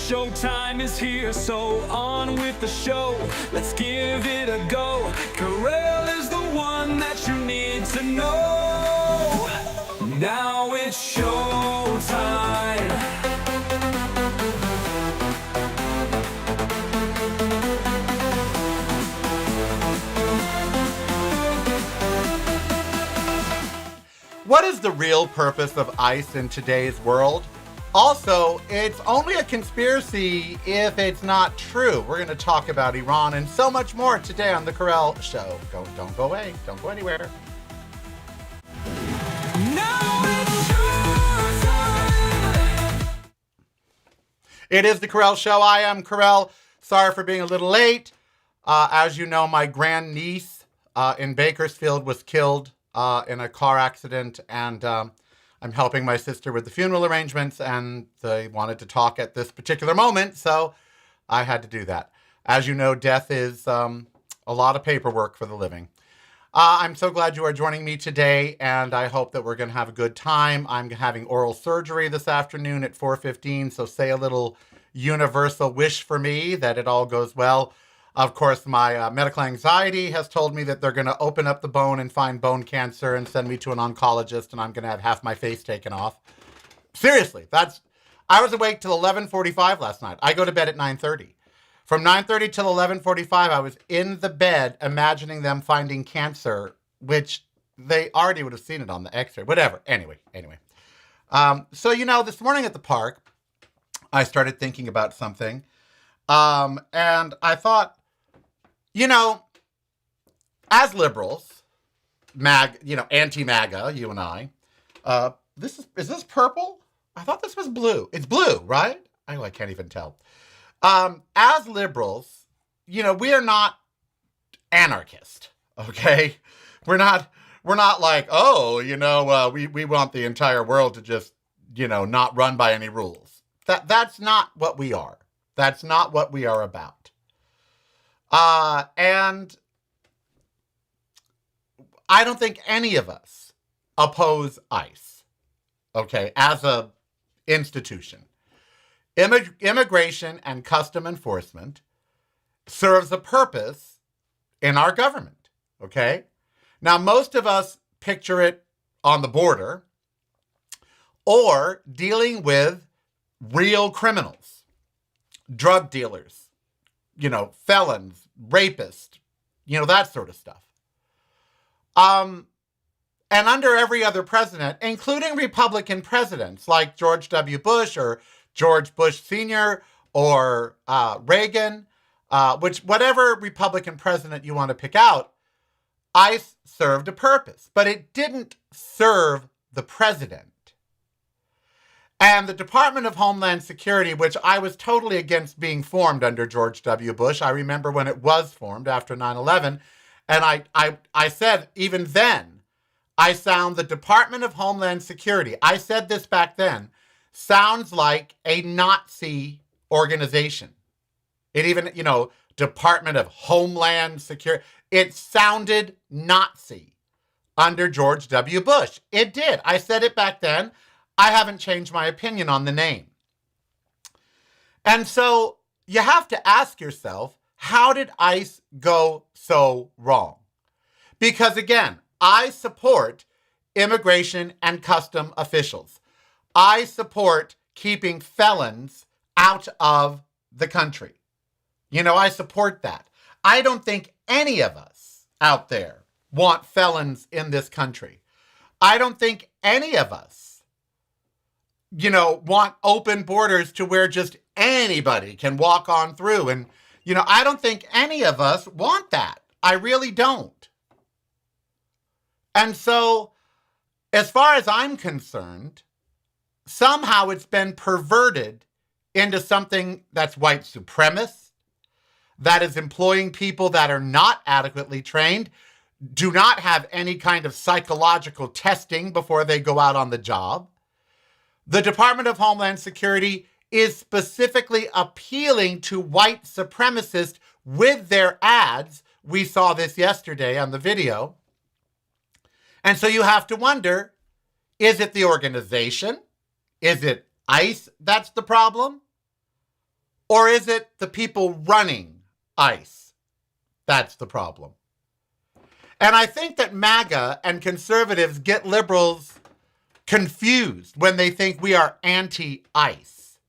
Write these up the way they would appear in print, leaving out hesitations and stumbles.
showtime is here, so on with the show. Let's give it a go. Karel is the one that you need to know. Now it's showtime. What is the real purpose of ICE in today's world? Also, it's only a conspiracy if it's not true. We're going to talk about Iran and so much more today on The Karel Show. Don't go away. Don't go anywhere. Now it's showtime. It is The Karel Show. I am Karel. Sorry for being a little late. As you know, my grandniece in Bakersfield was killed in a car accident, and I'm helping my sister with the funeral arrangements, and they wanted to talk at this particular moment, so I had to do that. As you know, death is a lot of paperwork for the living. I'm so glad you are joining me today, and I hope that we're going to have a good time. I'm having oral surgery this afternoon at 4:15, so say a little universal wish for me that it all goes well. Of course, my medical anxiety has told me that they're going to open up the bone and find bone cancer and send me to an oncologist, and I'm going to have half my face taken off. Seriously, I was awake till 11:45 last night. I go to bed at 9:30. From 9:30 till 11:45, I was in the bed imagining them finding cancer, which they already would have seen it on the x-ray. Whatever. Anyway. So, this morning at the park, I started thinking about something. And I thought, as liberals, anti-MAGA, you and I, is this purple? I thought this was blue. It's blue, right? I can't even tell. As liberals, we are not anarchist, okay? We're not like, we want the entire world to just, not run by any rules. That's not what we are. That's not what we are about. And I don't think any of us oppose ICE, okay, as a institution. Immigration and custom enforcement serves a purpose in our government, okay? Now, most of us picture it on the border or dealing with real criminals, drug dealers, felons, rapists, that sort of stuff. And under every other president, including Republican presidents like George W. Bush or George Bush Sr. or Reagan, whatever Republican president you want to pick out, ICE served a purpose, but it didn't serve the president. And the Department of Homeland Security, which I was totally against being formed under George W. Bush. I remember when it was formed after 9/11. And I said, even then, I sound the Department of Homeland Security. I said this back then, sounds like a Nazi organization. It even, Department of Homeland Security. It sounded Nazi under George W. Bush. It did. I said it back then. I haven't changed my opinion on the name. And so you have to ask yourself, how did ICE go so wrong? Because again, I support immigration and custom officials. I support keeping felons out of the country. I support that. I don't think any of us out there want felons in this country. I don't think any of us want open borders to where just anybody can walk on through. And, I don't think any of us want that. I really don't. And so, as far as I'm concerned, somehow it's been perverted into something that's white supremacist, that is employing people that are not adequately trained, do not have any kind of psychological testing before they go out on the job. The Department of Homeland Security is specifically appealing to white supremacists with their ads. We saw this yesterday on the video. And so you have to wonder, is it the organization? Is it ICE that's the problem? Or is it the people running ICE? That's the problem. And I think that MAGA and conservatives get liberals confused when they think we are anti-ICE.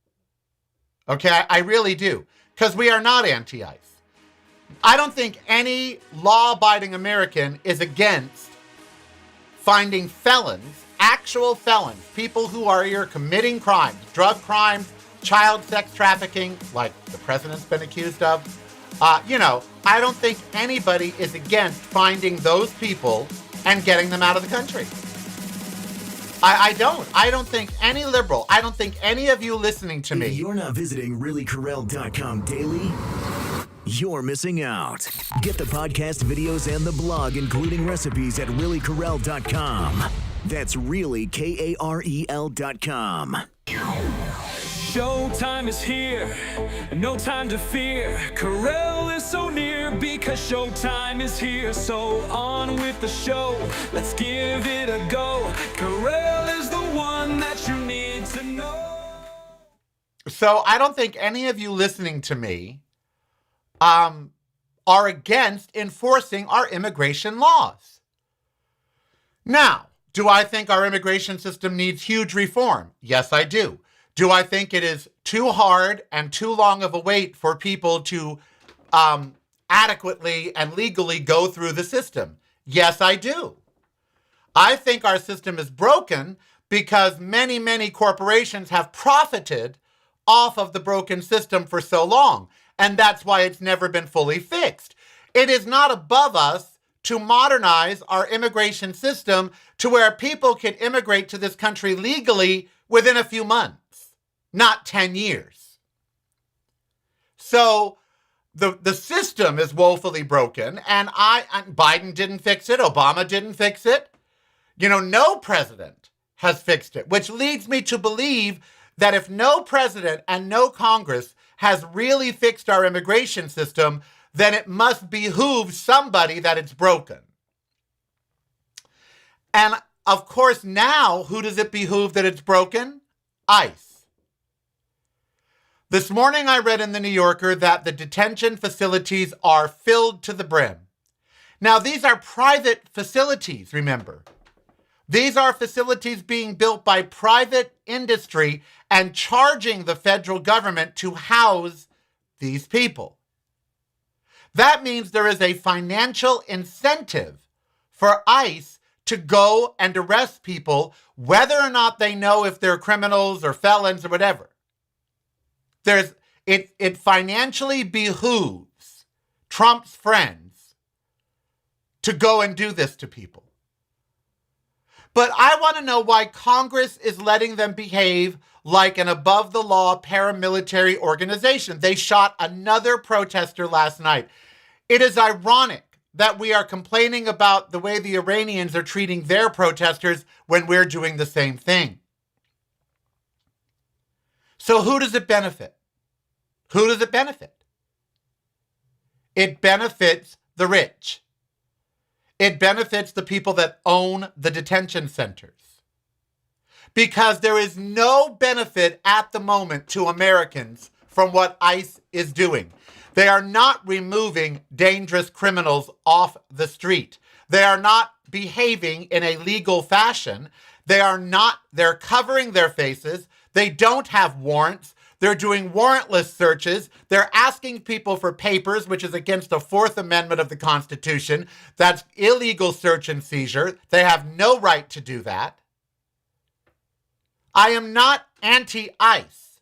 Okay, I really do. Because we are not anti-ICE. I don't think any law-abiding American is against finding felons, actual felons, people who are here committing crimes, drug crimes, child sex trafficking, like the president's been accused of. I don't think anybody is against finding those people and getting them out of the country. I don't. I don't think any liberal, I don't think any of you listening to me. If you're not visiting reallykarel.com daily, you're missing out. Get the podcast videos and the blog, including recipes, at reallykarel.com. That's really KAREL.com. Showtime is here, no time to fear. Karel is so near because showtime is here. So on with the show, let's give it a go. Karel is the one that you need to know. So I don't think any of you listening to me are against enforcing our immigration laws. Now, do I think our immigration system needs huge reform? Yes, I do. Do I think it is too hard and too long of a wait for people to adequately and legally go through the system? Yes, I do. I think our system is broken because many, many corporations have profited off of the broken system for so long, and that's why it's never been fully fixed. It is not above us to modernize our immigration system to where people can immigrate to this country legally within a few months. Not 10 years. So the system is woefully broken, and Biden didn't fix it. Obama didn't fix it. No president has fixed it, which leads me to believe that if no president and no Congress has really fixed our immigration system, then it must behoove somebody that it's broken. And of course, now, who does it behoove that it's broken? ICE. This morning I read in the New Yorker that the detention facilities are filled to the brim. Now, these are private facilities, remember. These are facilities being built by private industry and charging the federal government to house these people. That means there is a financial incentive for ICE to go and arrest people, whether or not they know if they're criminals or felons or whatever. It financially behooves Trump's friends to go and do this to people. But I want to know why Congress is letting them behave like an above-the-law paramilitary organization. They shot another protester last night. It is ironic that we are complaining about the way the Iranians are treating their protesters when we're doing the same thing. So who does it benefit? Who does it benefit? It benefits the rich. It benefits the people that own the detention centers. Because there is no benefit at the moment to Americans from what ICE is doing. They are not removing dangerous criminals off the street. They are not behaving in a legal fashion. They're covering their faces. They don't have warrants. They're doing warrantless searches. They're asking people for papers, which is against the Fourth Amendment of the Constitution. That's illegal search and seizure. They have no right to do that. I am not anti-ICE.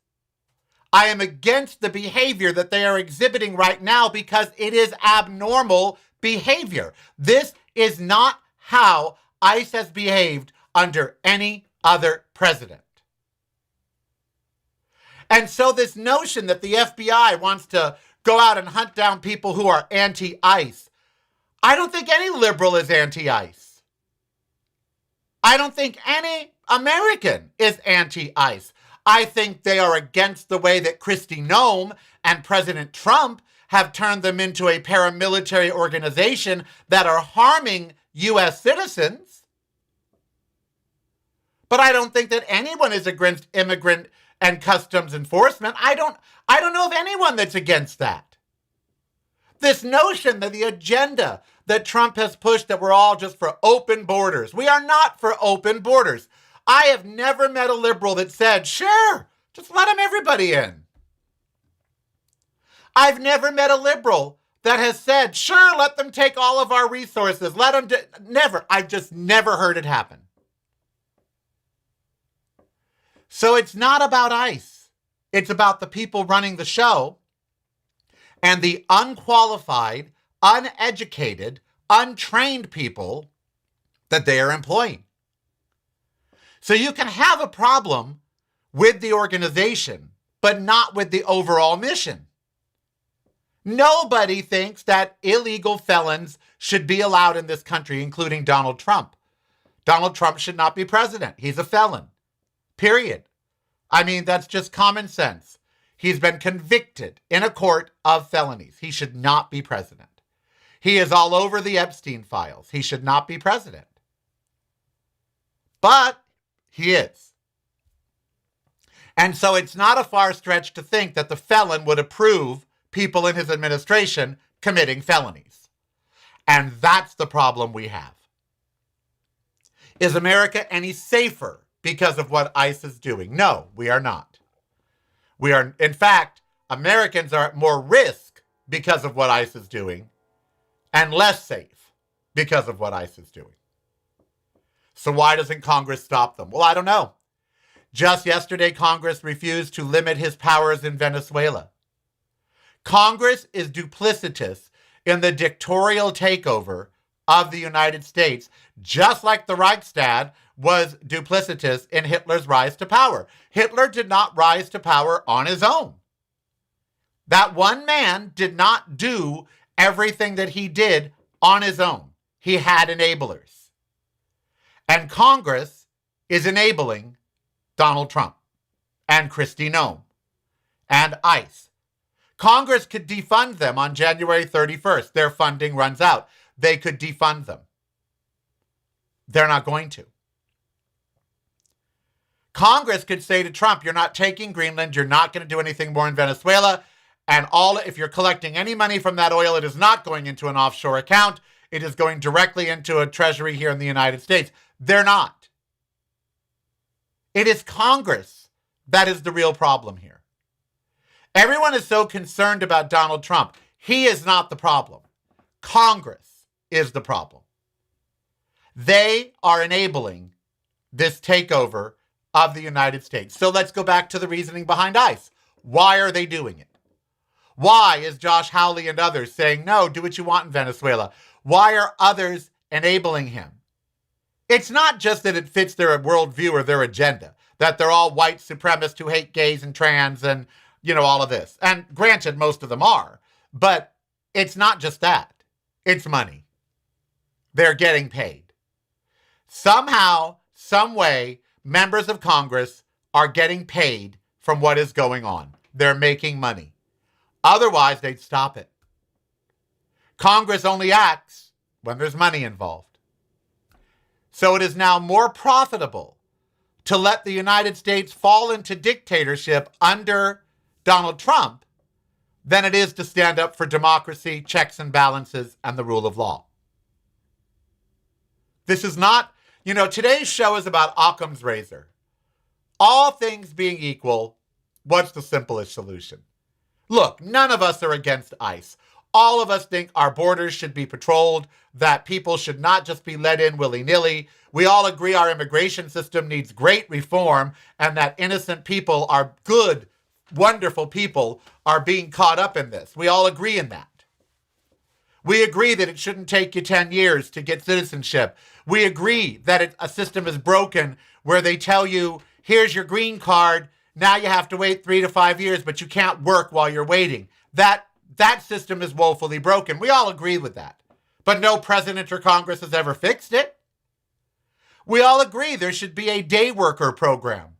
I am against the behavior that they are exhibiting right now because it is abnormal behavior. This is not how ICE has behaved under any other president. And so this notion that the FBI wants to go out and hunt down people who are anti-ICE, I don't think any liberal is anti-ICE. I don't think any American is anti-ICE. I think they are against the way that Kristi Noem and President Trump have turned them into a paramilitary organization that are harming U.S. citizens. But I don't think that anyone is against and customs enforcement. I don't know of anyone that's against that. This notion that the agenda that Trump has pushed, that we're all just for open borders. We are not for open borders. I have never met a liberal that said, sure, just let everybody in. I've never met a liberal that has said, sure, let them take all of our resources. Never. I've just never heard it happen. So it's not about ICE. It's about the people running the show and the unqualified, uneducated, untrained people that they are employing. So you can have a problem with the organization, but not with the overall mission. Nobody thinks that illegal felons should be allowed in this country, including Donald Trump. Donald Trump should not be president. He's a felon. Period. I mean, that's just common sense. He's been convicted in a court of felonies. He should not be president. He is all over the Epstein files. He should not be president. But he is. And so it's not a far stretch to think that the felon would approve people in his administration committing felonies. And that's the problem we have. Is America any safer because of what ICE is doing? No, we are not. We are, in fact, Americans are at more risk because of what ICE is doing and less safe because of what ICE is doing. So why doesn't Congress stop them? Well, I don't know. Just yesterday, Congress refused to limit his powers in Venezuela. Congress is duplicitous in the dictatorial takeover of the United States, just like the Reichstag was duplicitous in Hitler's rise to power. Hitler did not rise to power on his own. That one man did not do everything that he did on his own. He had enablers. And Congress is enabling Donald Trump and Kristi Noem and ICE. Congress could defund them on January 31st. Their funding runs out. They could defund them. They're not going to. Congress could say to Trump, you're not taking Greenland. You're not going to do anything more in Venezuela. And if you're collecting any money from that oil, it is not going into an offshore account. It is going directly into a treasury here in the United States. They're not. It is Congress that is the real problem here. Everyone is so concerned about Donald Trump. He is not the problem. Congress is the problem. They are enabling this takeover of the United States. So let's go back to the reasoning behind ICE. Why are they doing it? Why is Josh Hawley and others saying, no, do what you want in Venezuela? Why are others enabling him? It's not just that it fits their worldview or their agenda, that they're all white supremacists who hate gays and trans and, all of this. And granted, most of them are. But it's not just that. It's money. They're getting paid. Somehow, some way, members of Congress are getting paid from what is going on. They're making money. Otherwise, they'd stop it. Congress only acts when there's money involved. So it is now more profitable to let the United States fall into dictatorship under Donald Trump than it is to stand up for democracy, checks and balances, and the rule of law. This is not, today's show is about Occam's razor. All things being equal, what's the simplest solution? Look, none of us are against ICE. All of us think our borders should be patrolled, that people should not just be let in willy-nilly. We all agree our immigration system needs great reform and that innocent people are good, wonderful people are being caught up in this. We all agree in that. We agree that it shouldn't take you 10 years to get citizenship. We agree that a system is broken where they tell you, here's your green card, now you have to wait 3 to 5 years, but you can't work while you're waiting. That system is woefully broken. We all agree with that. But no president or Congress has ever fixed it. We all agree there should be a day worker program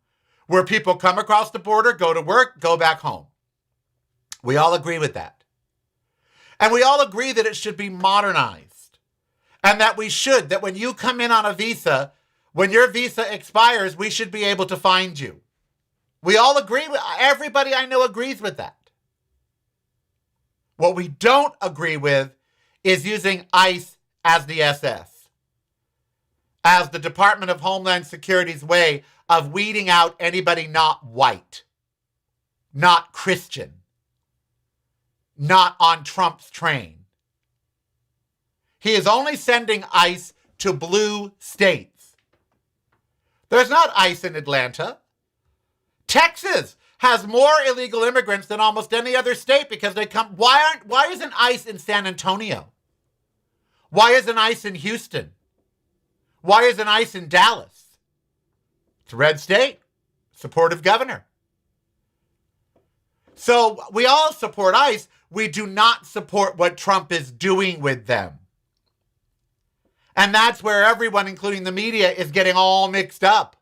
where people come across the border, go to work, go back home. We all agree with that. And we all agree that it should be modernized. And that when you come in on a visa, when your visa expires, we should be able to find you. We all agree with, everybody I know agrees with that. What we don't agree with is using ICE as the SS, as the Department of Homeland Security's way of weeding out anybody not white, not Christian, not on Trump's train. He is only sending ICE to blue states. There's not ICE in Atlanta. Texas has more illegal immigrants than almost any other state because they come. Why isn't ICE in San Antonio? Why isn't ICE in Houston? Why isn't ICE in Dallas? It's a red state, supportive governor. So we all support ICE. We do not support what Trump is doing with them. And that's where everyone, including the media, is getting all mixed up.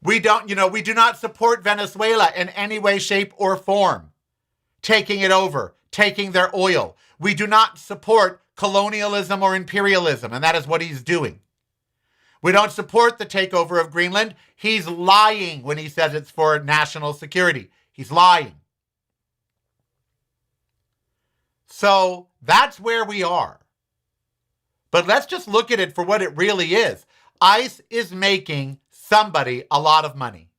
We do not support Venezuela in any way, shape, or form. Taking it over, taking their oil. We do not support colonialism or imperialism, and that is what he's doing. We don't support the takeover of Greenland. He's lying when he says it's for national security. He's lying. So that's where we are. But let's just look at it for what it really is. ICE is making somebody a lot of money.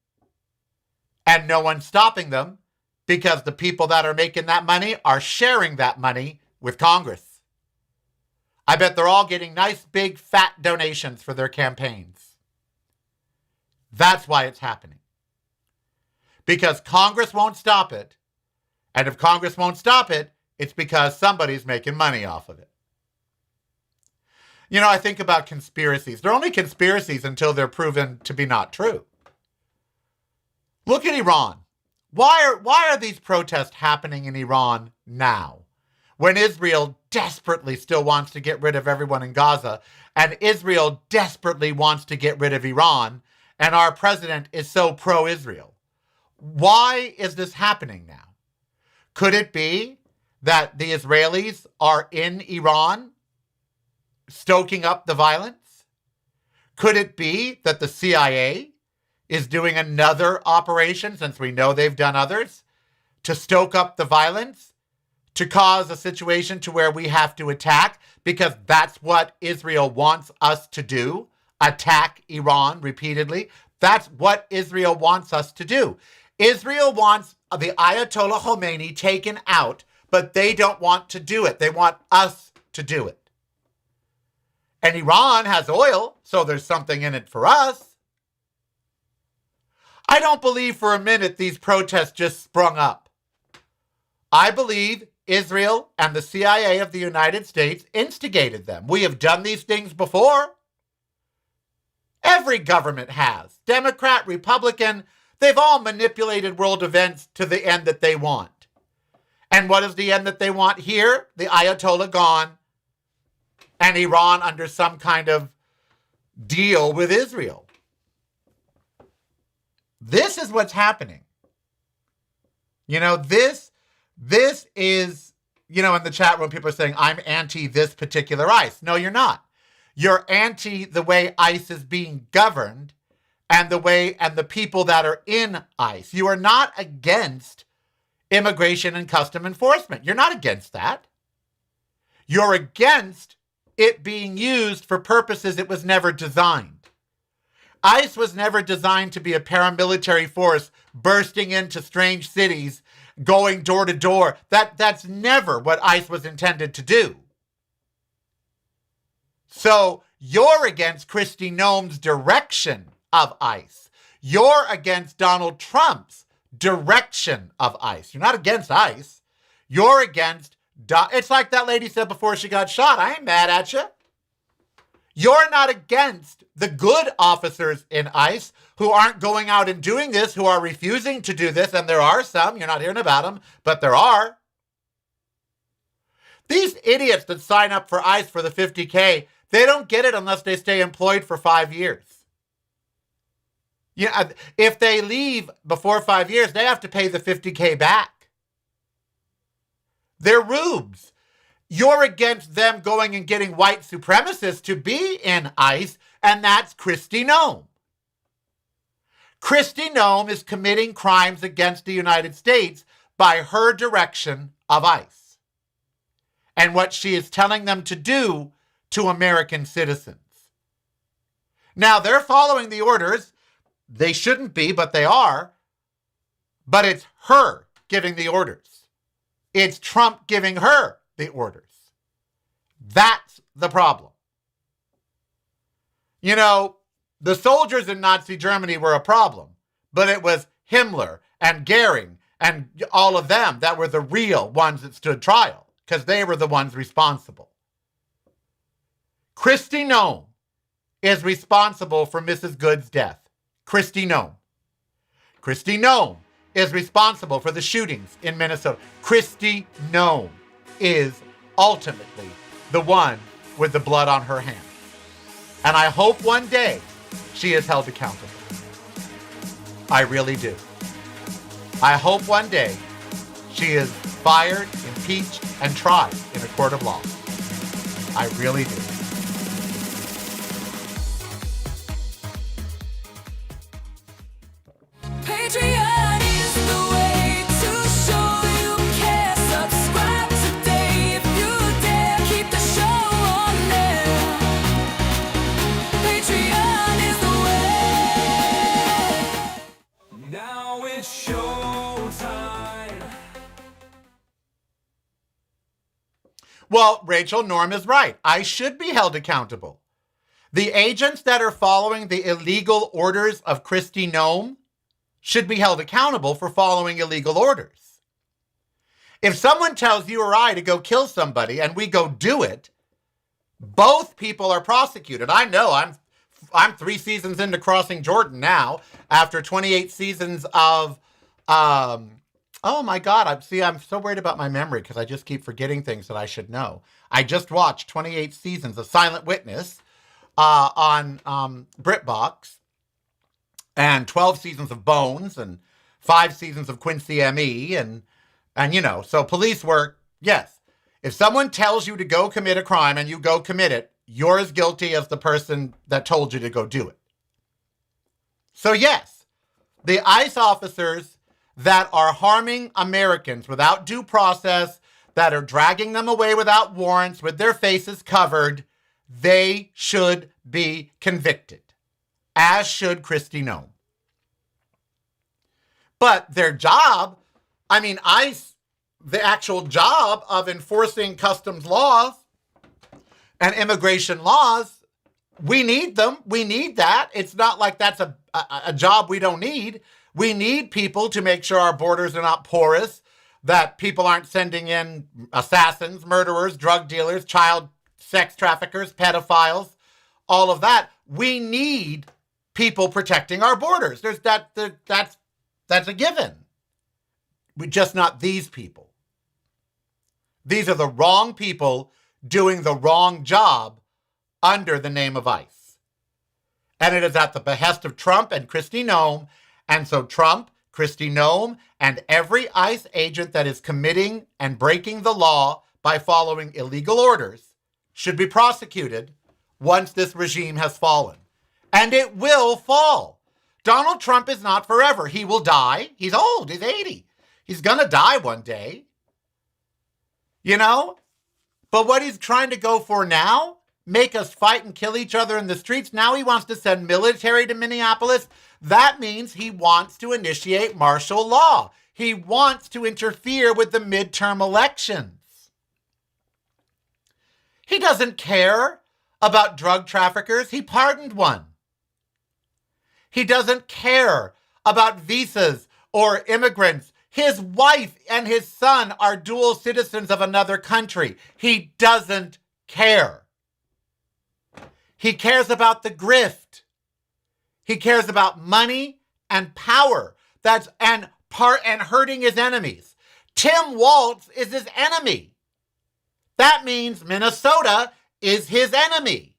And no one's stopping them because the people that are making that money are sharing that money with Congress. I bet they're all getting nice, big, fat donations for their campaigns. That's why it's happening. Because Congress won't stop it. And if Congress won't stop it, it's because somebody's making money off of it. You know, I think about conspiracies. They're only conspiracies until they're proven to be not true. Look at Iran. Why are these protests happening in Iran now? When Israel desperately still wants to get rid of everyone in Gaza, and Israel desperately wants to get rid of Iran, and our president is so pro-Israel. Why is this happening now? Could it be that the Israelis are in Iran stoking up the violence? Could it be that the CIA is doing another operation, since we know they've done others, to stoke up the violence, to cause a situation to where we have to attack, because that's what Israel wants us to do, attack Iran repeatedly? That's what Israel wants us to do. Israel wants the Ayatollah Khomeini taken out, but they don't want to do it. They want us to do it. And Iran has oil, so there's something in it for us. I don't believe for a minute these protests just sprung up. I believe Israel and the CIA of the United States instigated them. We have done these things before. Every government has. Democrat, Republican, they've all manipulated world events to the end that they want. And what is the end that they want here? The Ayatollah gone and Iran under some kind of deal with Israel. This is what's happening. You know, this is, you know, in the chat room, people are saying, I'm anti this particular ICE. No, you're not. You're anti the way ICE is being governed and the way and the people that are in ICE. You are not against immigration and custom enforcement. You're not against that. You're against it being used for purposes it was never designed. ICE was never designed to be a paramilitary force bursting into strange cities, going door to door. That's never what ICE was intended to do. So you're against Kristi Noem's direction of ICE. You're against Donald Trump's direction of ICE. You're not against ICE. You're against... It's like that lady said before she got shot. I ain't mad at you. You're not against the good officers in ICE who aren't going out and doing this, who are refusing to do this, and there are some. You're not hearing about them, but there are. These idiots that sign up for ICE for the $50K, they don't get it unless they stay employed for 5 years. Yeah, if they leave before 5 years, they have to pay the $50K back. They're rubes. You're against them going and getting white supremacists to be in ICE, and that's Kristi Noem. Kristi Noem is committing crimes against the United States by her direction of ICE and what she is telling them to do to American citizens. Now, they're following the orders. They shouldn't be, but they are. But it's her giving the orders. It's Trump giving her the orders. That's the problem. You know, the soldiers in Nazi Germany were a problem, but it was Himmler and Goering and all of them that were the real ones that stood trial because they were the ones responsible. Kristi Noem is responsible for Mrs. Good's death. Kristi Noem. Kristi Noem is responsible for the shootings in Minnesota. Kristi Noem is ultimately the one with the blood on her hands. And I hope one day she is held accountable. I really do. I hope one day she is fired, impeached, and tried in a court of law. I really do. Patreon is the way to show you care. Subscribe today if you dare. Keep the show on there. Patreon is the way. Now it's showtime. Well, Rachel Norm is right. I should be held accountable. The agents that are following the illegal orders of Kristi Noem should be held accountable for following illegal orders. If someone tells you or I to go kill somebody and we go do it, both people are prosecuted. I know I'm 3 seasons into Crossing Jordan now after 28 seasons of oh my God, I'm so worried about my memory because I just keep forgetting things that I should know. I just watched 28 seasons of Silent Witness on BritBox. And 12 seasons of Bones and 5 seasons of Quincy M.E. And you know, so police work, yes. If someone tells you to go commit a crime and you go commit it, you're as guilty as the person that told you to go do it. So yes, the ICE officers that are harming Americans without due process, that are dragging them away without warrants, with their faces covered, they should be convicted. As should Kristi Noem. But their job, ICE, the actual job of enforcing customs laws and immigration laws, we need them. We need that. It's not like that's a job we don't need. We need people to make sure our borders are not porous, that people aren't sending in assassins, murderers, drug dealers, child sex traffickers, pedophiles, all of that. We need people protecting our borders. That's a given. Just not these people. These are the wrong people doing the wrong job under the name of ICE. And it is at the behest of Trump and Kristi Noem. And so Trump, Kristi Noem, and every ICE agent that is committing and breaking the law by following illegal orders should be prosecuted once this regime has fallen. And it will fall. Donald Trump is not forever. He will die. He's old. He's 80. He's going to die one day. You know? But what he's trying to go for now, make us fight and kill each other in the streets. Now he wants to send military to Minneapolis. That means he wants to initiate martial law. He wants to interfere with the midterm elections. He doesn't care about drug traffickers. He pardoned one. He doesn't care about visas or immigrants. His wife and his son are dual citizens of another country. He doesn't care. He cares about the grift. He cares about money and power. And hurting his enemies. Tim Walz is his enemy. That means Minnesota is his enemy.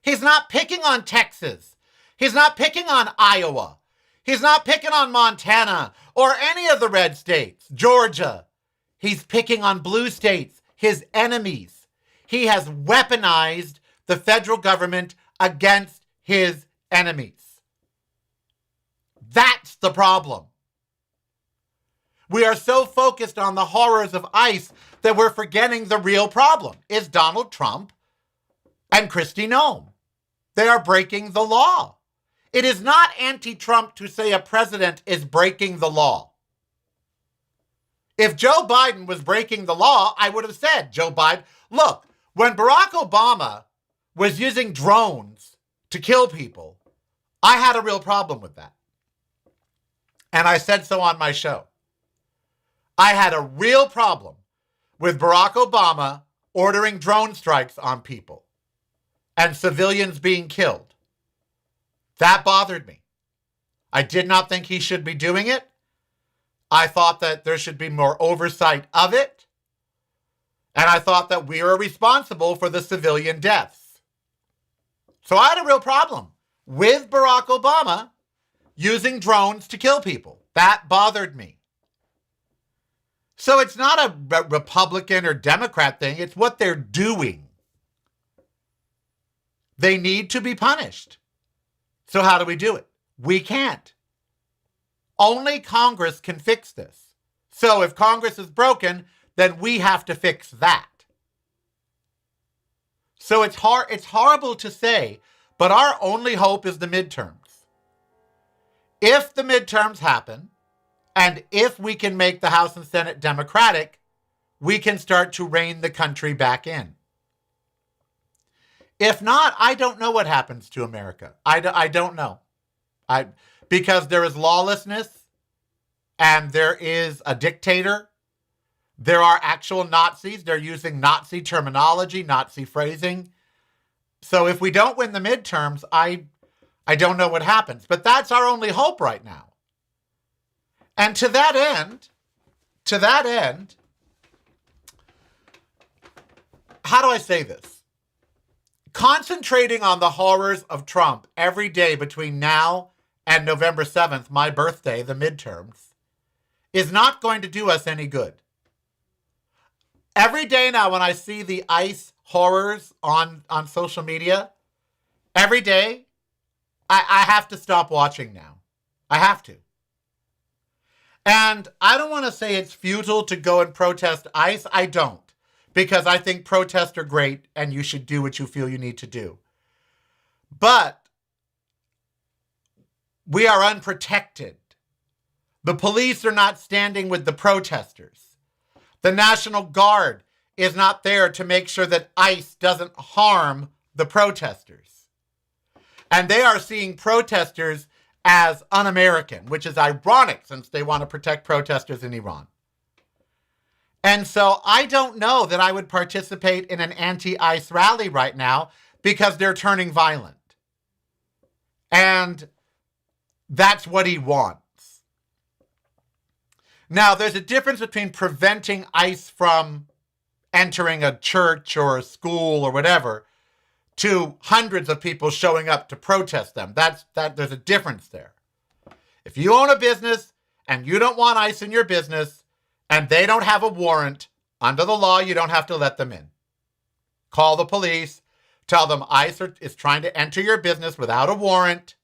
He's not picking on Texas. He's not picking on Iowa. He's not picking on Montana or any of the red states, Georgia. He's picking on blue states, his enemies. He has weaponized the federal government against his enemies. That's the problem. We are so focused on the horrors of ICE that we're forgetting the real problem is Donald Trump and Kristi Noem. They are breaking the law. It is not anti-Trump to say a president is breaking the law. If Joe Biden was breaking the law, I would have said, Joe Biden, look, when Barack Obama was using drones to kill people, I had a real problem with that. And I said so on my show. I had a real problem with Barack Obama ordering drone strikes on people and civilians being killed. That bothered me. I did not think he should be doing it. I thought that there should be more oversight of it. And I thought that we were responsible for the civilian deaths. So I had a real problem with Barack Obama using drones to kill people. That bothered me. So it's not a Republican or Democrat thing. It's what they're doing. They need to be punished. So how do we do it? We can't. Only Congress can fix this. So if Congress is broken, then we have to fix that. So it's horrible to say, but our only hope is the midterms. If the midterms happen, and if we can make the House and Senate Democratic, we can start to rein the country back in. If not, I don't know what happens to America. I don't know. Because there is lawlessness and there is a dictator. There are actual Nazis. They're using Nazi terminology, Nazi phrasing. So if we don't win the midterms, I don't know what happens. But that's our only hope right now. And to that end, how do I say this? Concentrating on the horrors of Trump every day between now and November 7th, my birthday, the midterms, is not going to do us any good. Every day now when I see the ICE horrors on social media, every day, I have to stop watching now. I have to. And I don't want to say it's futile to go and protest ICE. I don't. Because I think protests are great and you should do what you feel you need to do. But we are unprotected. The police are not standing with the protesters. The National Guard is not there to make sure that ICE doesn't harm the protesters. And they are seeing protesters as un-American, which is ironic since they want to protect protesters in Iran. And so I don't know that I would participate in an anti-ICE rally right now because they're turning violent. And that's what he wants. Now, there's a difference between preventing ICE from entering a church or a school or whatever to hundreds of people showing up to protest them. There's a difference there. If you own a business and you don't want ICE in your business, and they don't have a warrant, under the law, you don't have to let them in. Call the police, tell them ICE is trying to enter your business without a warrant,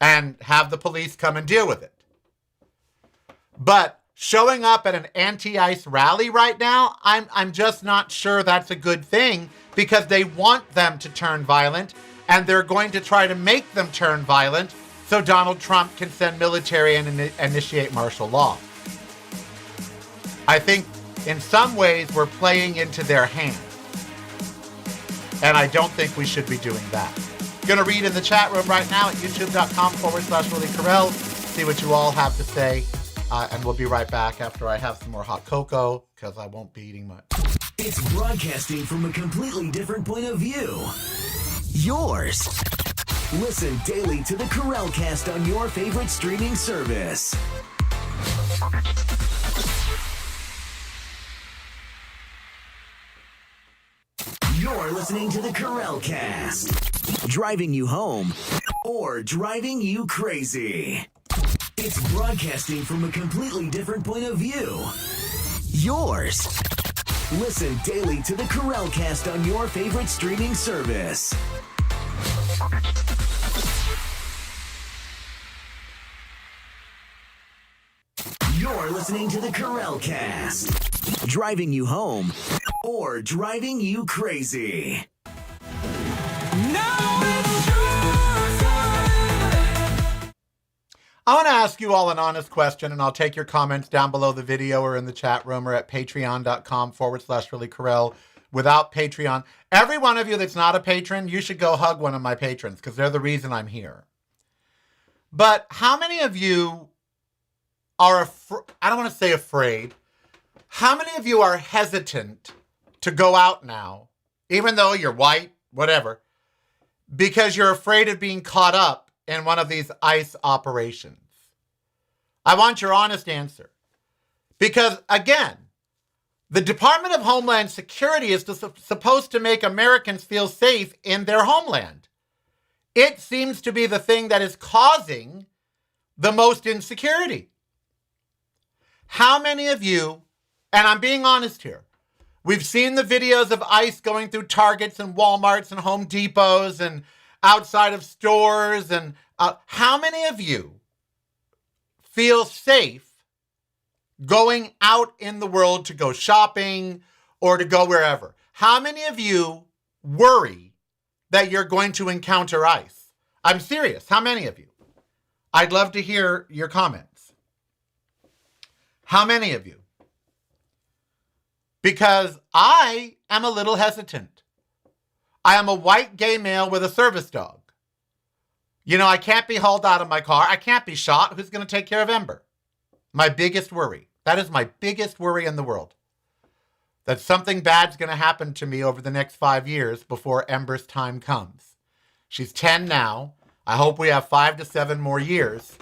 and have the police come and deal with it. But showing up at an anti-ICE rally right now, I'm just not sure that's a good thing because they want them to turn violent, and they're going to try to make them turn violent so Donald Trump can send military and initiate martial law. I think in some ways we're playing into their hands. And I don't think we should be doing that. Going to read in the chat room right now at youtube.com/Willie Karel. See what you all have to say. And we'll be right back after I have some more hot cocoa because I won't be eating much. It's broadcasting from a completely different point of view. Yours. Listen daily to the Karelcast on your favorite streaming service. You're listening to the Karelcast. Driving you home or driving you crazy. It's broadcasting from a completely different point of view. Yours. Listen daily to the Karelcast on your favorite streaming service. You're listening to the Karel Cast. Driving you home or driving you crazy. Now it's your time. I want to ask you all an honest question, and I'll take your comments down below the video or in the chat room or at patreon.com/reallykarel. Without Patreon, every one of you that's not a patron, you should go hug one of my patrons because they're the reason I'm here. But how many of you are, I don't want to say afraid, how many of you are hesitant to go out now, even though you're white, whatever, because you're afraid of being caught up in one of these ICE operations? I want your honest answer. Because again, the Department of Homeland Security is supposed to make Americans feel safe in their homeland. It seems to be the thing that is causing the most insecurity. How many of you, and I'm being honest here, we've seen the videos of ICE going through Targets and Walmarts and Home Depots and outside of stores, and how many of you feel safe going out in the world to go shopping or to go wherever? How many of you worry that you're going to encounter ICE? I'm serious. How many of you? I'd love to hear your comments. How many of you? Because I am a little hesitant. I am a white gay male with a service dog. You know, I can't be hauled out of my car. I can't be shot. Who's going to take care of Ember? My biggest worry. That is my biggest worry in the world. That something bad's going to happen to me over the next 5 years before Ember's time comes. She's 10 now. I hope we have 5 to 7 more years.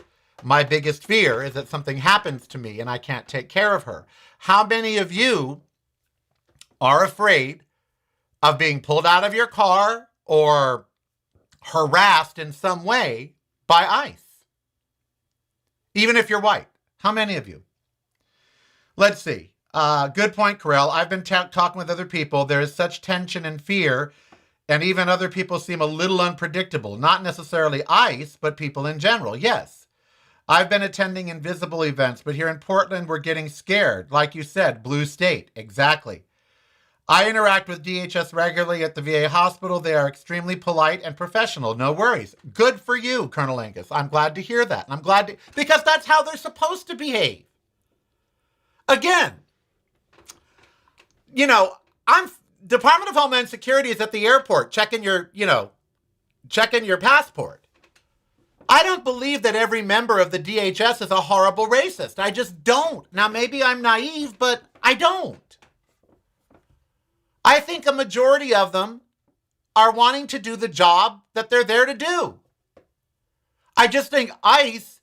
My biggest fear is that something happens to me and I can't take care of her. How many of you are afraid of being pulled out of your car or harassed in some way by ICE? Even if you're white. How many of you? Let's see. Good point, Karel. I've been talking with other people. There is such tension and fear, and even other people seem a little unpredictable. Not necessarily ICE, but people in general. Yes. I've been attending invisible events, but here in Portland, we're getting scared. Like you said, blue state. Exactly. I interact with DHS regularly at the VA hospital. They are extremely polite and professional. No worries. Good for you, Colonel Angus. I'm glad to hear that. I'm glad to, because that's how they're supposed to behave. Again, you know, Department of Homeland Security is at the airport checking your passport. I don't believe that every member of the DHS is a horrible racist. I just don't. Now, maybe I'm naive, but I don't. I think a majority of them are wanting to do the job that they're there to do. I just think ICE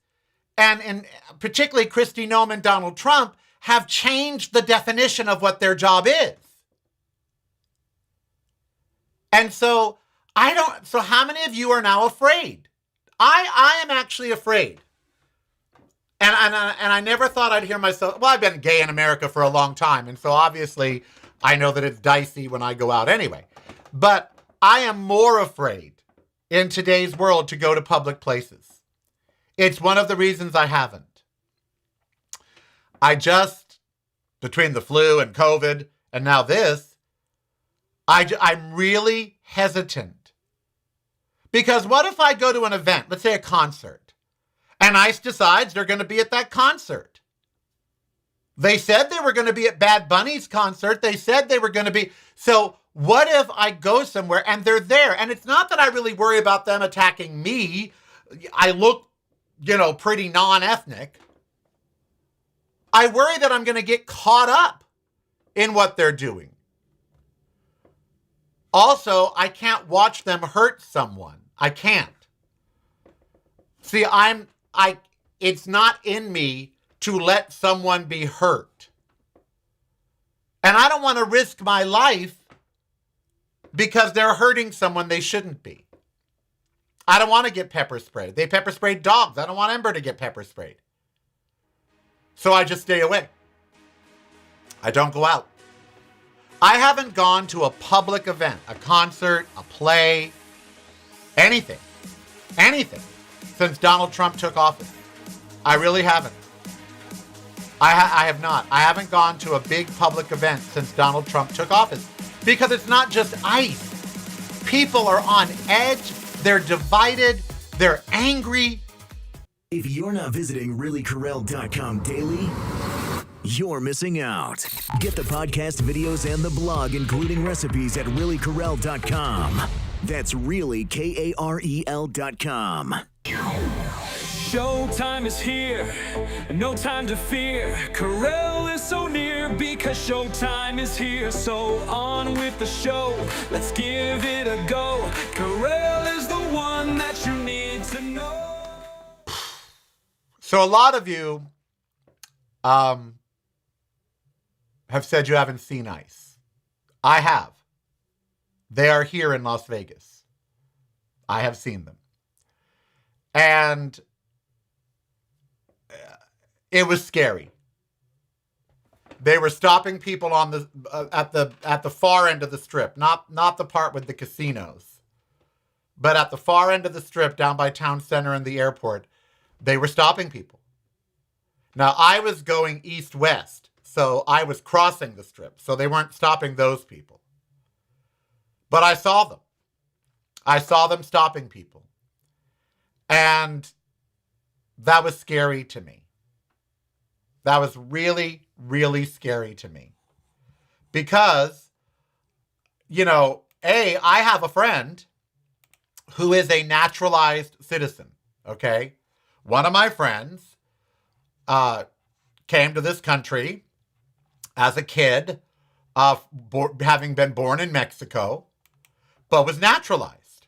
and particularly Kristi Noem and Donald Trump have changed the definition of what their job is. And so so how many of you are now afraid? I am actually afraid. And I never thought I'd hear myself, well, I've been gay in America for a long time. And so obviously I know that it's dicey when I go out anyway. But I am more afraid in today's world to go to public places. It's one of the reasons I haven't. Between the flu and COVID and now this, I'm really hesitant. Because what if I go to an event, let's say a concert, and ICE decides they're going to be at that concert? They said they were going to be at Bad Bunny's concert. They said they were going to be. So what if I go somewhere and they're there? And it's not that I really worry about them attacking me. I look, pretty non-ethnic. I worry that I'm going to get caught up in what they're doing. Also, I can't watch them hurt someone. I can't. See, it's not in me to let someone be hurt. And I don't want to risk my life because they're hurting someone they shouldn't be. I don't want to get pepper sprayed. They pepper sprayed dogs. I don't want Ember to get pepper sprayed. So I just stay away. I don't go out. I haven't gone to a public event, a concert, a play, anything, since Donald Trump took office. I really haven't. I have not. I haven't gone to a big public event since Donald Trump took office because it's not just ICE. People are on edge. They're divided. They're angry. If you're not visiting reallykarel.com daily, you're missing out. Get the podcast videos and the blog, including recipes, at reallykarel.com. That's really KAREL.com. Showtime is here, no time to fear. Karel is so near because showtime is here. So on with the show, let's give it a go. Karel is the one that you need to know. So a lot of you have said you haven't seen ICE. I have. They are here in Las Vegas. I have seen them. And it was scary. They were stopping people on the at the far end of the strip, not the part with the casinos, but at the far end of the strip down by town center and the airport. They were stopping people. Now I was going east-west, so I was crossing the strip, so they weren't stopping those people. But I saw them. I saw them stopping people. And that was scary to me. That was really, really scary to me. Because, I have a friend who is a naturalized citizen, okay? One of my friends came to this country as a kid, having been born in Mexico, but was naturalized,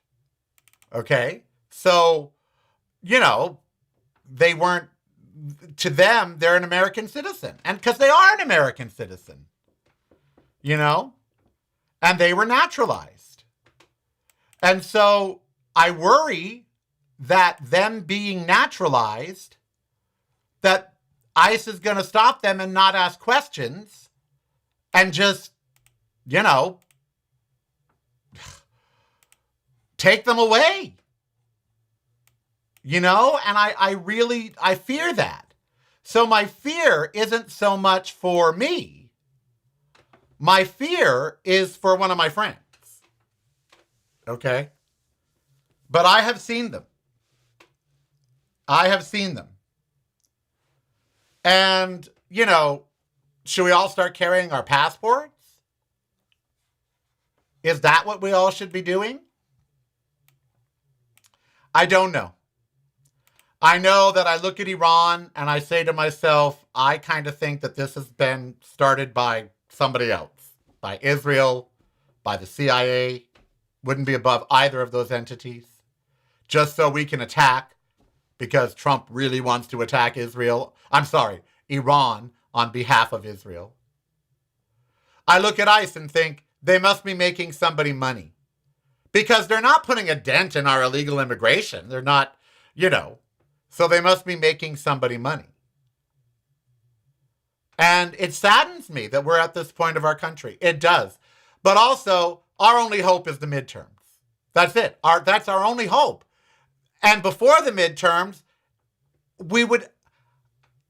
okay? So, they weren't, to them, they're an American citizen. And because they are an American citizen, and they were naturalized. And so I worry that them being naturalized, that ICE is going to stop them and not ask questions and just, take them away. And I fear that. So my fear isn't so much for me. My fear is for one of my friends. Okay? But I have seen them. I have seen them. And, should we all start carrying our passports? Is that what we all should be doing? I don't know. I know that I look at Iran and I say to myself, I kind of think that this has been started by somebody else, by Israel, by the CIA, wouldn't be above either of those entities, just so we can attack, because Trump really wants to attack Iran on behalf of Israel. I look at ICE and think they must be making somebody money, because they're not putting a dent in our illegal immigration. They're not, so they must be making somebody money. And it saddens me that we're at this point of our country. It does. But also, our only hope is the midterms. That's it. That's our only hope. And before the midterms,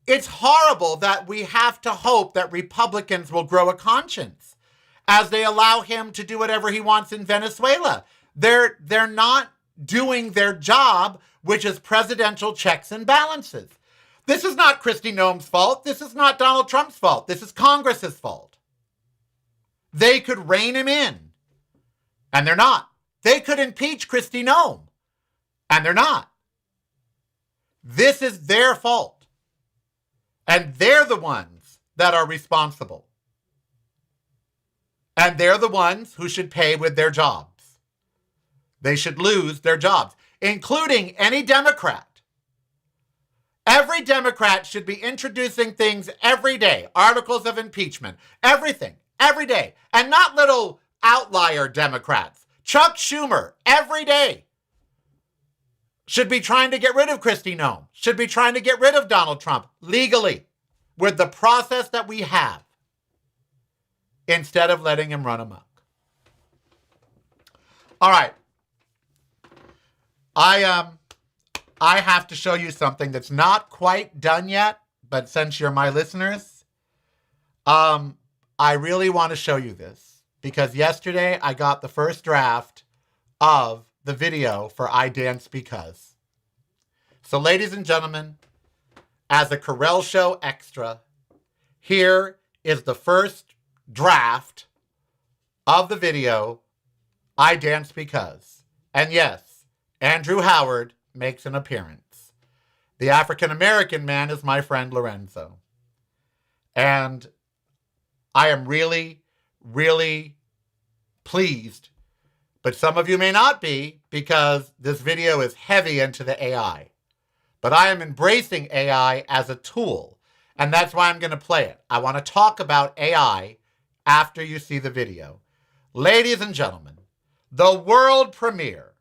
it's horrible that we have to hope that Republicans will grow a conscience as they allow him to do whatever he wants in Venezuela. They're not doing their job, which is presidential checks and balances. This is not Kristi Noem's fault. This is not Donald Trump's fault. This is Congress's fault. They could rein him in, and they're not. They could impeach Kristi Noem, and they're not. This is their fault, and they're the ones that are responsible. And they're the ones who should pay with their jobs. They should lose their jobs, including any Democrat. Every Democrat should be introducing things every day, articles of impeachment, everything, every day, and not little outlier Democrats. Chuck Schumer, every day, should be trying to get rid of Kristi Noem, should be trying to get rid of Donald Trump legally with the process that we have, instead of letting him run amok. All right. I have to show you something that's not quite done yet, but since you're my listeners, I really want to show you this because yesterday I got the first draft of the video for I Dance Because. So ladies and gentlemen, as a Karel Show extra, here is the first draft of the video, I Dance Because. And yes, Andrew Howard makes an appearance. The African-American man is my friend Lorenzo. And I am really, really pleased, but some of you may not be because this video is heavy into the AI. But I am embracing AI as a tool, and that's why I'm going to play it. I want to talk about AI after you see the video. Ladies and gentlemen, the world premiere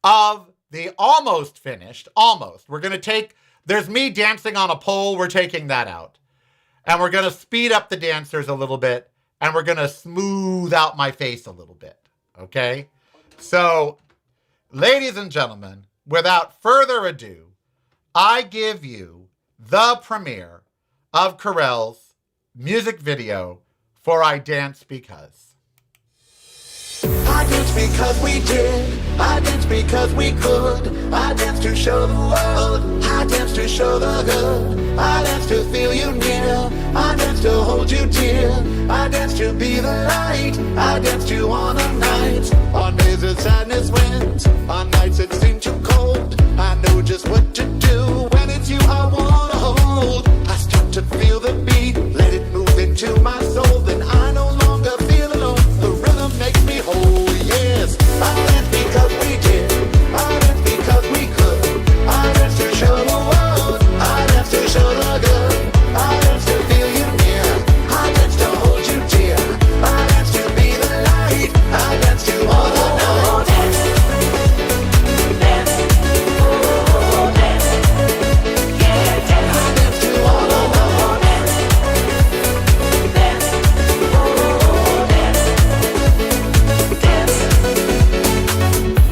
of the almost finished, we're going to take, there's me dancing on a pole, we're taking that out. And we're going to speed up the dancers a little bit, and we're going to smooth out my face a little bit, okay? So, ladies and gentlemen, without further ado, I give you the premiere of Karel's music video for I Dance Because. I danced because we did. I danced because we could. I danced to show the world. I danced to show the good. I danced to feel you near. I danced to hold you dear. I danced to be the light. I danced to honor nights. On days that sadness wins. On nights that seem too cold. I know just what to do. When it's you I wanna hold. I start to feel the beat. Let it move into my soul. Then I no longer feel alone. The rhythm makes me whole. Yes, I danced because we did. I danced because we could. I danced to show the world. I danced to show the good. I danced to feel you near. I danced to hold you dear. I danced to be the light. I danced to all the night. Dance, oh, dance, yeah, dance. I danced to all the night. Dance, oh, dance, dance.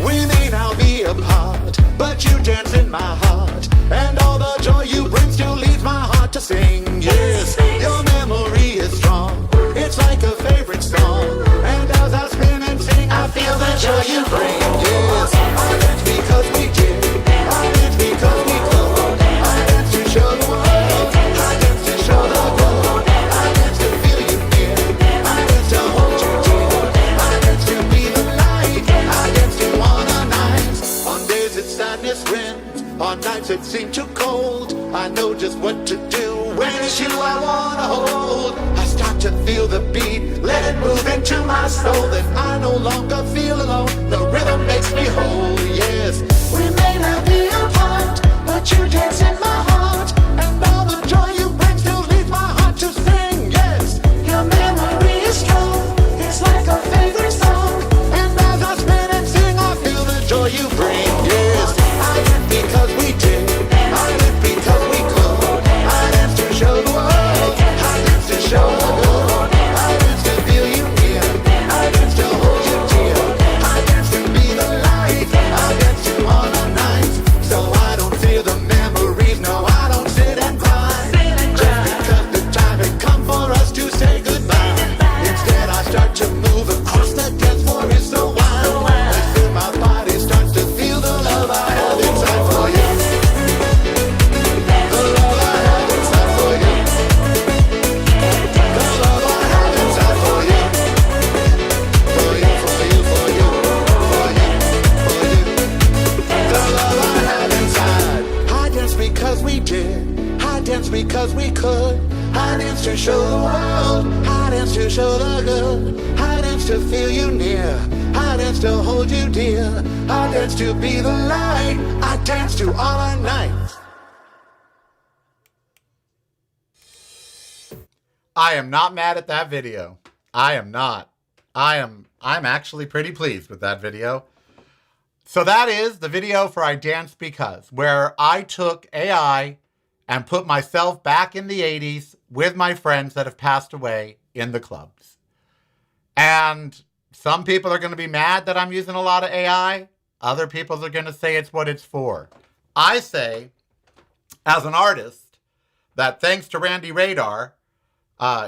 We may now be apart, but you dance in my heart, and all the joy you bring still leads my heart to sing. Yes, your memory is strong. It's like a favorite song, and as I spin and sing, I feel the joy you bring. Yes, I dance because we did. I dance because we could. I dance to show the world. I dance to show the good. I dance to feel you near. I dance to hold you dear. I dance to be the light. I dance to honor nights. On days that sadness wins. On nights that seem too cold. I know just what to do. When it's you I wanna hold. I start to feel the beat. Let it move into my soul. Then I no longer feel alone. The rhythm makes me whole. Yes, we may not be apart, but you dance in my heart, and all the joy you bring still leads my heart to sing. Yes, your memory is strong. It's like a favorite song, and as I spin and sing, I feel the joy you bring. Yes, I dance because we did. I dance because we could. I dance to show the world. I dance to show the good. I dance to feel you near. I dance to hold you dear. I dance to be the light. I dance to honor nights. So I don't fear the memories. No, I don't sit and cry. Just because the time had come for us to say goodbye. Instead I start to move across the dance floor. It's so wild. I feel my body starts to feel the love I have inside for you. The love I have inside for you. The love I have inside for you. For you, for you, for you. For you, for you. The love I have inside. I dance because we did. I dance because we could. I dance to show the world. I dance to show the good. I dance to feel you near. I dance to hold you dear. I dance to be the light. I dance to all our nights. I am not mad at that video. I am not. I'm actually pretty pleased with that video. So that is the video for I Dance Because, where I took AI and put myself back in the 80s with my friends that have passed away in the clubs. And some people are going to be mad that I'm using a lot of AI. Other people are going to say it's what it's for. I say, as an artist, that thanks to Randy Radar,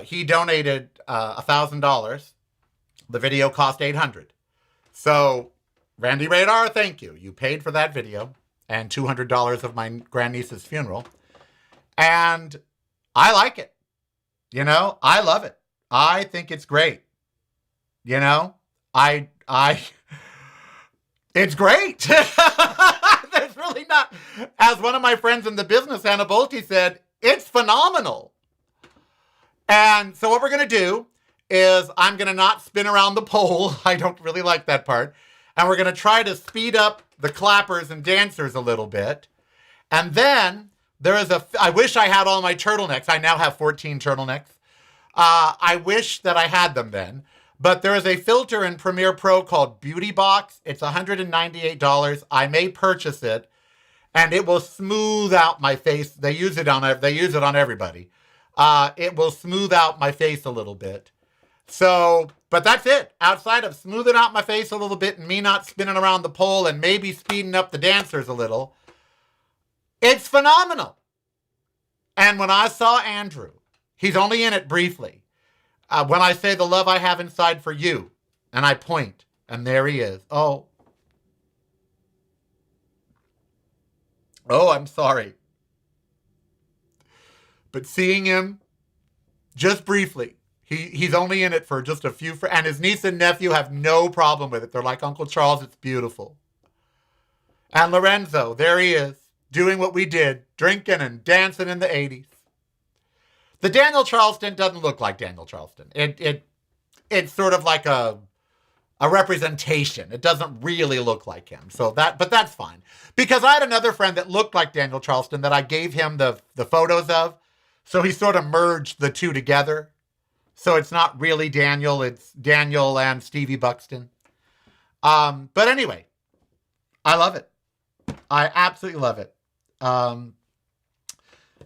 he donated $1,000. The video cost $800. So, Randy Radar, thank you. You paid for that video and $200 of my grandniece's funeral. And I like it. You know, I love it. I think it's great. You know, it's great. There's really not, as one of my friends in the business, Anna Bolte, said, it's phenomenal. And so what we're going to do is I'm going to not spin around the pole. I don't really like that part. And we're going to try to speed up the clappers and dancers a little bit. And then there is I wish I had all my turtlenecks. I now have 14 turtlenecks. I wish that I had them then. But there is a filter in Premiere Pro called Beauty Box. It's $198. I may purchase it, and it will smooth out my face. They use it on everybody. It will smooth out my face a little bit. So, but that's it. Outside of smoothing out my face a little bit and me not spinning around the pole and maybe speeding up the dancers a little, it's phenomenal. And when I saw Andrew, he's only in it briefly. When I say the love I have inside for you, and I point, and there he is. Oh, I'm sorry. But seeing him just briefly, he's only in it for just a few, and his niece and nephew have no problem with it. They're like, Uncle Charles, it's beautiful. And Lorenzo, there he is, doing what we did, drinking and dancing in the 80s. The Daniel Charleston doesn't look like Daniel Charleston. It's sort of like a representation. It doesn't really look like him. But that's fine. Because I had another friend that looked like Daniel Charleston that I gave him the photos of. So he sort of merged the two together. So it's not really Daniel, it's Daniel and Stevie Buxton. But anyway, I love it. I absolutely love it.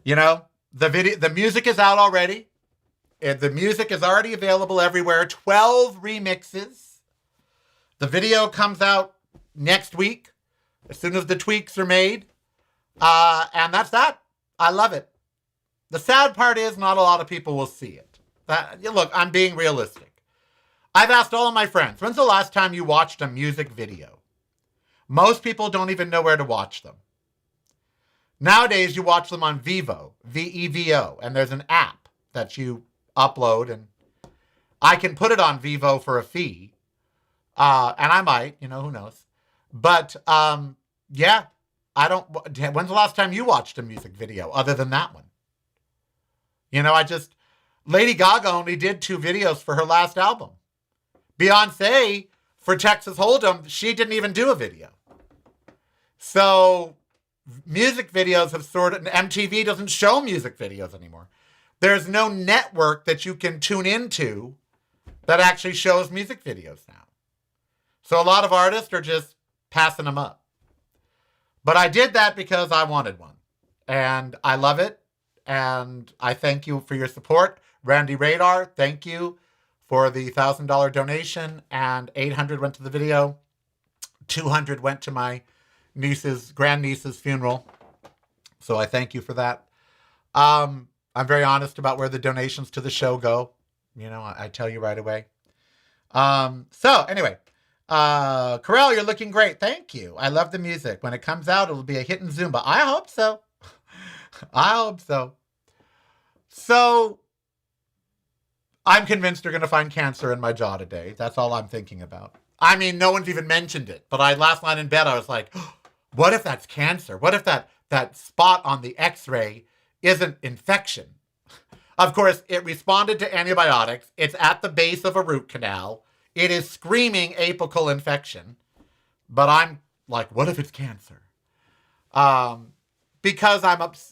You know, the music is out already. The music is already available everywhere. 12 remixes. The video comes out next week, as soon as the tweaks are made. And that's that. I love it. The sad part is not a lot of people will see it. Look, I'm being realistic. I've asked all of my friends, when's the last time you watched a music video? Most people don't even know where to watch them. Nowadays, you watch them on Vevo, V-E-V-O, and there's an app that you upload, and I can put it on Vevo for a fee, and I might, who knows. But, yeah, when's the last time you watched a music video other than that one? Lady Gaga only did 2 videos for her last album. Beyonce, for Texas Hold'em, she didn't even do a video. So, music videos have MTV doesn't show music videos anymore. There's no network that you can tune into that actually shows music videos now. So a lot of artists are just passing them up. But I did that because I wanted one. And I love it. And I thank you for your support. Randy Radar, thank you for the $1,000 donation. And $800 went to the video. $200 went to my grandniece's funeral. So I thank you for that. I'm very honest about where the donations to the show go. I tell you right away. So anyway, Karel, you're looking great. Thank you. I love the music. When it comes out, it'll be a hit in Zumba. I hope so. I hope so. So I'm convinced you're going to find cancer in my jaw today. That's all I'm thinking about. I mean, no one's even mentioned it. But last night in bed, I was like, what if that's cancer? What if that spot on the x-ray isn't infection? Of course, it responded to antibiotics. It's at the base of a root canal. It is screaming apical infection. But I'm like, what if it's cancer? Because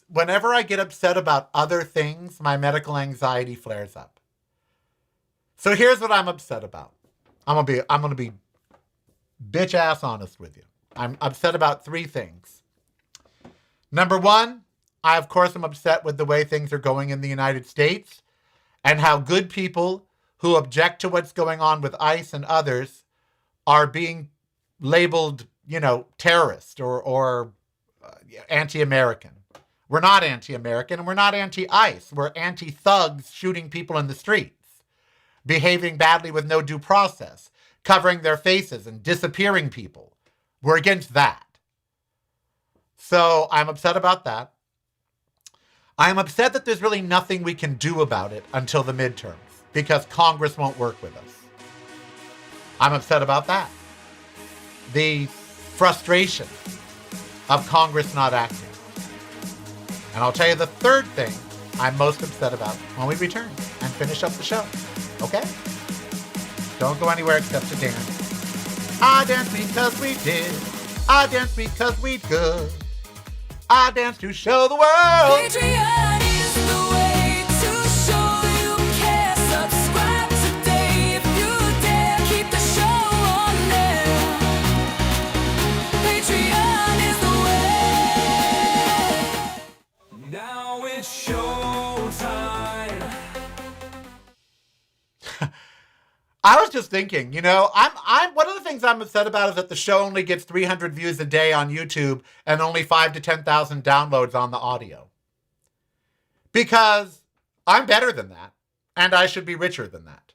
whenever I get upset about other things, my medical anxiety flares up. So here's what I'm upset about. I'm gonna be bitch ass honest with you. I'm upset about 3 things. Number 1, I of course am upset with the way things are going in the United States and how good people who object to what's going on with ICE and others are being labeled, terrorist or anti-American. We're not anti-American, and we're not anti-ICE. We're anti-thugs shooting people in the streets, behaving badly with no due process, covering their faces and disappearing people. We're against that. So I'm upset about that. I'm upset that there's really nothing we can do about it until the midterms because Congress won't work with us. I'm upset about that. The frustration of Congress not acting. And I'll tell you the third thing I'm most upset about when we return and finish up the show. Okay? Don't go anywhere except to dance. I dance because we did. I dance because we could. I dance to show the world. Patreon is the way to show you care. Subscribe today if you dare. Keep the show on there. Patreon is the way. Now it's showtime. I was just thinking, I'm one of the things I'm upset about is that the show only gets 300 views a day on YouTube and only 5,000 to 10,000 downloads on the audio. Because I'm better than that, and I should be richer than that.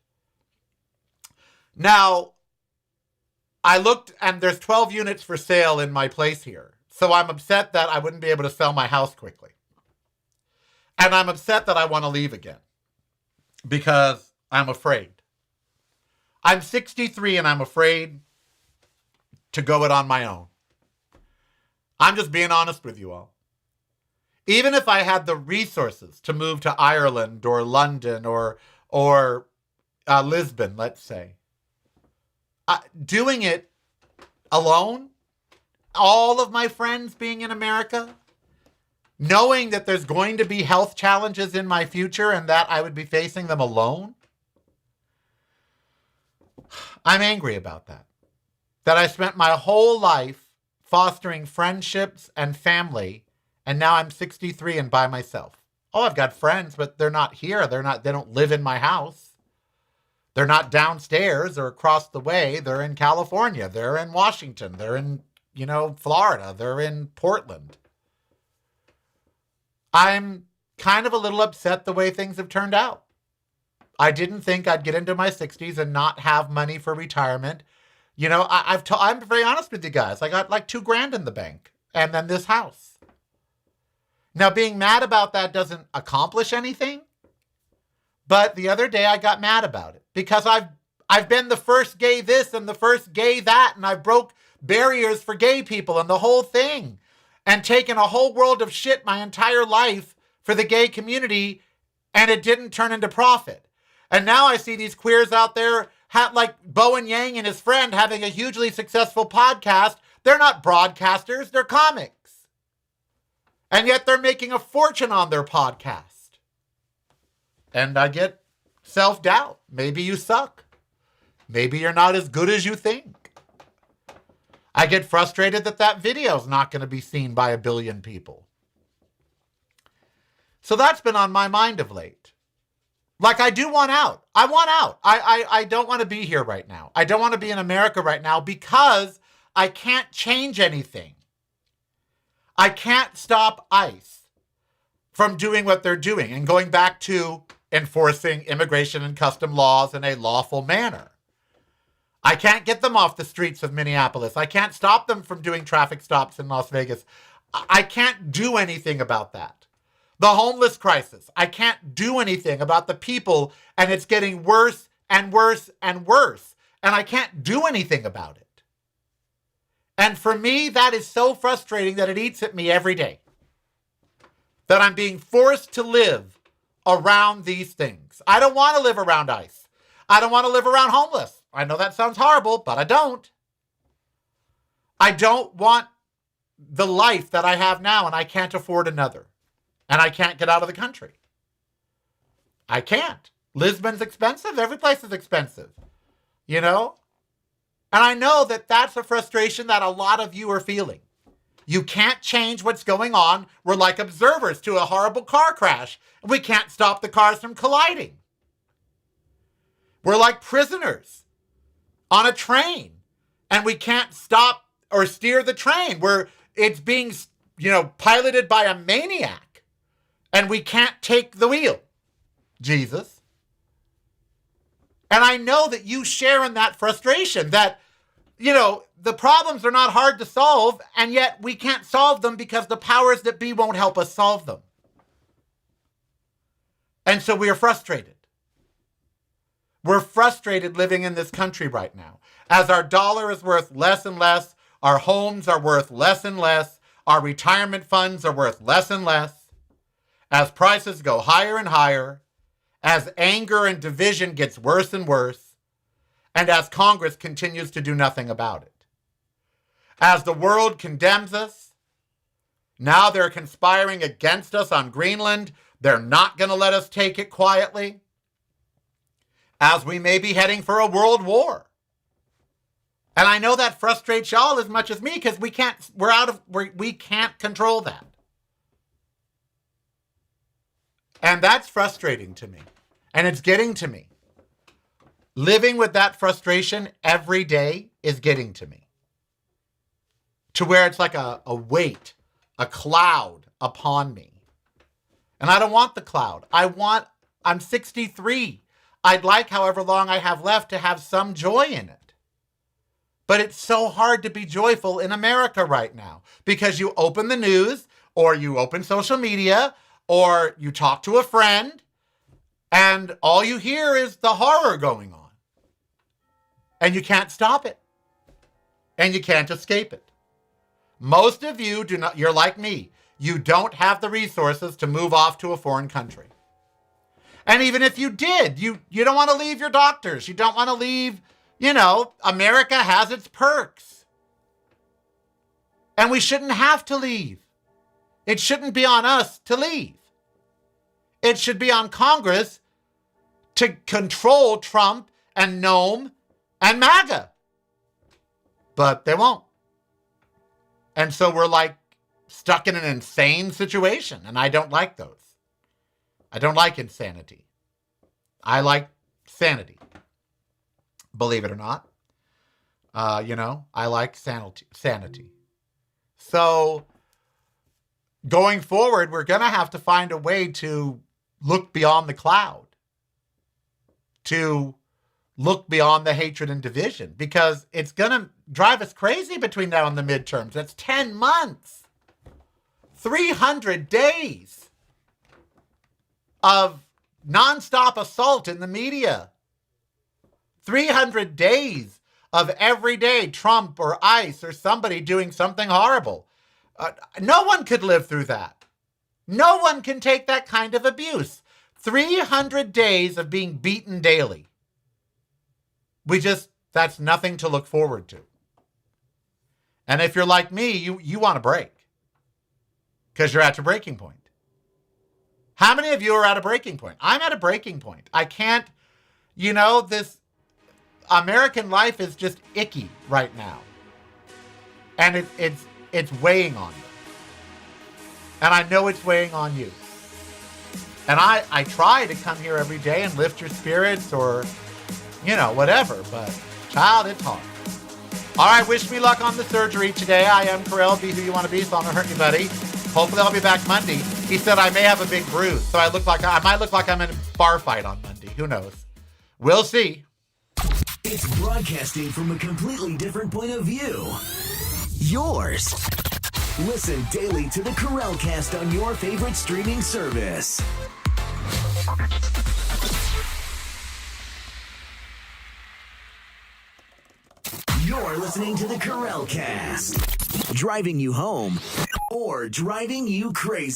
Now, I looked, and there's 12 units for sale in my place here. So I'm upset that I wouldn't be able to sell my house quickly. And I'm upset that I want to leave again. Because I'm afraid. I'm 63 and I'm afraid to go it on my own. I'm just being honest with you all. Even if I had the resources to move to Ireland or London or Lisbon, let's say, doing it alone, all of my friends being in America, knowing that there's going to be health challenges in my future and that I would be facing them alone, I'm angry about that. That I spent my whole life fostering friendships and family, and now I'm 63 and by myself. Oh, I've got friends, but they're not here. They don't live in my house. They're not downstairs or across the way. They're in California. They're in Washington. They're in, Florida. They're in Portland. I'm kind of a little upset the way things have turned out. I didn't think I'd get into my 60s and not have money for retirement. I'm very honest with you guys. I got like $2,000 in the bank and then this house. Now, being mad about that doesn't accomplish anything. But the other day I got mad about it because I've been the first gay this and the first gay that, and I broke barriers for gay people and the whole thing, and taken a whole world of shit my entire life for the gay community, and it didn't turn into profit. And now I see these queers out there, like Bowen Yang and his friend, having a hugely successful podcast. They're not broadcasters, they're comics. And yet they're making a fortune on their podcast. And I get self-doubt. Maybe you suck. Maybe you're not as good as you think. I get frustrated that video's not going to be seen by 1 billion people. So that's been on my mind of late. Like, I do want out. I want out. I don't want to be here right now. I don't want to be in America right now because I can't change anything. I can't stop ICE from doing what they're doing and going back to enforcing immigration and custom laws in a lawful manner. I can't get them off the streets of Minneapolis. I can't stop them from doing traffic stops in Las Vegas. I can't do anything about that. The homeless crisis. I can't do anything about the people, and it's getting worse and worse and worse. And I can't do anything about it. And for me, that is so frustrating that it eats at me every day. That I'm being forced to live around these things. I don't want to live around ICE. I don't want to live around homeless. I know that sounds horrible, but I don't. I don't want the life that I have now, and I can't afford another. And I can't get out of the country. I can't. Lisbon's expensive. Every place is expensive. And I know that that's a frustration that a lot of you are feeling. You can't change what's going on. We're like observers to a horrible car crash. And we can't stop the cars from colliding. We're like prisoners on a train. And we can't stop or steer the train. It's being piloted by a maniac, and we can't take the wheel, Jesus. And I know that you share in that frustration that, the problems are not hard to solve, and yet we can't solve them because the powers that be won't help us solve them. And so we are frustrated. We're frustrated living in this country right now. As our dollar is worth less and less, our homes are worth less and less, our retirement funds are worth less and less, as prices go higher and higher, as anger and division gets worse and worse, and as Congress continues to do nothing about it. As the world condemns us, now they're conspiring against us on Greenland. They're not going to let us take it quietly. As we may be heading for a world war. And I know that frustrates y'all as much as me because we can't control that. And that's frustrating to me. And it's getting to me. Living with that frustration every day is getting to me. To where it's like a weight, a cloud upon me. And I don't want the cloud. I'm 63. I'd like however long I have left to have some joy in it. But it's so hard to be joyful in America right now because you open the news or you open social media or you talk to a friend and all you hear is the horror going on. And you can't stop it. And you can't escape it. Most of you do not, you're like me. You don't have the resources to move off to a foreign country. And even if you did, you don't want to leave your doctors. You don't want to leave, America has its perks. And we shouldn't have to leave. It shouldn't be on us to leave. It should be on Congress to control Trump and Noam and MAGA. But they won't. And so we're like stuck in an insane situation. And I don't like those. I don't like insanity. I like sanity. Believe it or not. I like sanity. So going forward, we're going to have to find a way to look beyond the cloud. To look beyond the hatred and division. Because it's going to drive us crazy between now and the midterms. That's 10 months. 300 days. Of nonstop assault in the media. 300 days of every day Trump or ICE or somebody doing something horrible. No one could live through that. No one can take that kind of abuse. 300 days of being beaten daily. That's nothing to look forward to. And if you're like me, you want a break. Because you're at your breaking point. How many of you are at a breaking point? I'm at a breaking point. I can't, this American life is just icky right now. And it's weighing on me. And I know it's weighing on you. And I try to come here every day and lift your spirits or, whatever. But, child, it's hard. All right, wish me luck on the surgery today. I am Karel. Be who you want to be, so I'm not hurt anybody. Hopefully I'll be back Monday. He said I may have a big bruise, so I might look like I'm in a bar fight on Monday. Who knows? We'll see. It's broadcasting from a completely different point of view. Yours. Listen daily to the Karelcast on your favorite streaming service. You're listening to the Karelcast. Driving you home or driving you crazy.